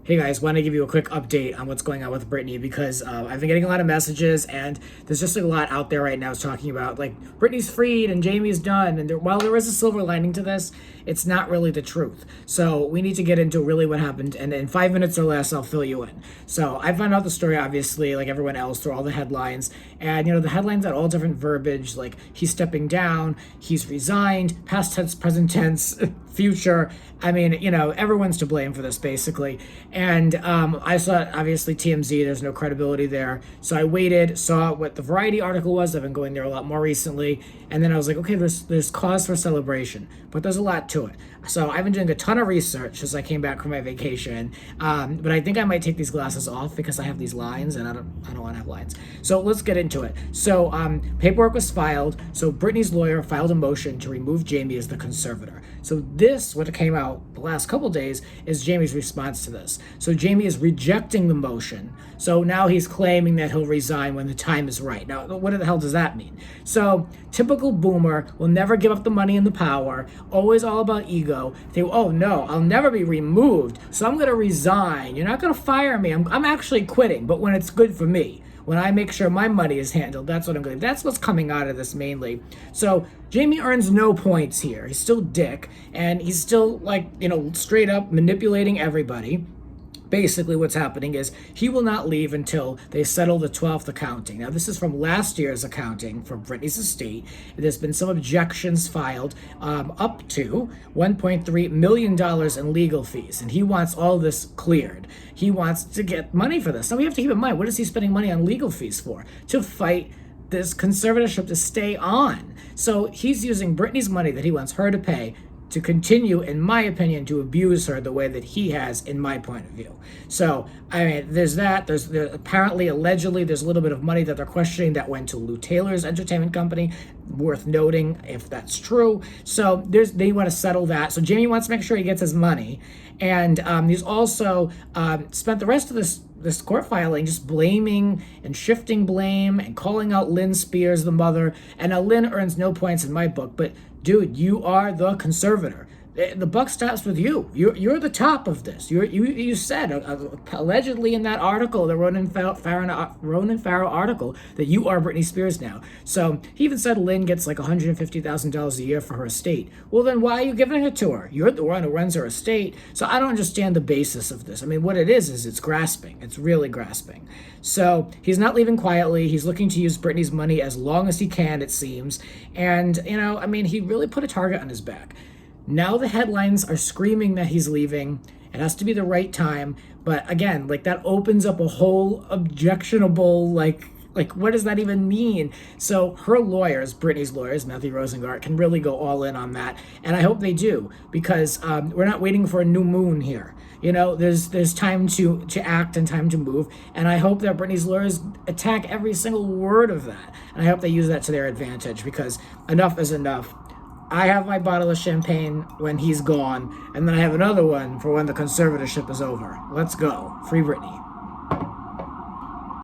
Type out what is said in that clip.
Hey guys, want to give you a quick update on what's going on with Britney because I've been getting a lot of messages and there's just a lot out there right now talking about like Britney's freed and Jamie's done. And while there is a silver lining to this, it's not really the truth. So we need to get into really what happened. And in 5 minutes or less, I'll fill you in. So I found out the story, obviously, like everyone else, through all the headlines. And, the headlines had all different verbiage, like he's stepping down, he's resigned, past tense, present tense, future. I mean, everyone's to blame for this, basically. And I saw, obviously, TMZ, there's no credibility there. So I waited, saw what the Variety article was. I've been going there a lot more recently. And then I was like, okay, there's cause for celebration. But there's a lot to it. So I've been doing a ton of research as I came back from my vacation. But I think I might take these glasses off because I have these lines, and I don't want to have lines. So let's get into it. So paperwork was filed. So Britney's lawyer filed a motion to remove Jamie as the conservator. So this, what came out the last couple days, is Jamie's response to this. So Jamie is rejecting the motion. So now he's claiming that he'll resign when the time is right. Now, what the hell does that mean? So typical boomer will never give up the money and the power, always all about ego. They, oh no, I'll never be removed, so I'm going to resign. You're not going to fire me. I'm actually quitting, but when it's good for me. When I make sure my money is handled, that's what I'm going to do. That's what's coming out of this mainly. So Jamie earns no points here. He's still dick, and he's still straight up manipulating everybody. Basically what's happening is he will not leave until they settle the 12th accounting. Now, this is from last year's accounting for Britney's estate. There's been some objections filed up to $1.3 million in legal fees, and he wants all this cleared. He wants to get money for this. Now, we have to keep in mind, what is he spending money on legal fees for? To fight this conservatorship to stay on. So he's using Britney's money that he wants her to pay to continue, in my opinion, to abuse her the way that he has, in my point of view. So, I mean, there's that. There's apparently, allegedly, there's a little bit of money that they're questioning that went to Lou Taylor's entertainment company. Worth noting if that's true. So they want to settle that. So Jamie wants to make sure he gets his money. And he's also spent the rest of this court filing just blaming and shifting blame and calling out Lynn Spears, the mother. And now Lynn earns no points in my book, but dude, you are the conservator. The buck stops with you. You're the top of this. You said allegedly in that article, the Ronan Farrow article, that you are Britney Spears now. So he even said Lynn gets like $150,000 a year for her estate. Well, then why are you giving it to her? You're the one who runs her estate. So I don't understand the basis of this. I mean, what it is it's grasping. It's really grasping. So he's not leaving quietly. He's looking to use Britney's money as long as he can, it seems. And he really put a target on his back. Now the headlines are screaming that he's leaving. It has to be the right time. But again, that opens up a whole objectionable, what does that even mean? So her lawyers, Britney's lawyers, Matthew Rosengart, can really go all in on that. And I hope they do, because we're not waiting for a new moon here. There's time to act and time to move. And I hope that Britney's lawyers attack every single word of that. And I hope they use that to their advantage, because enough is enough. I have my bottle of champagne when he's gone, and then I have another one for when the conservatorship is over. Let's go. Free Britney.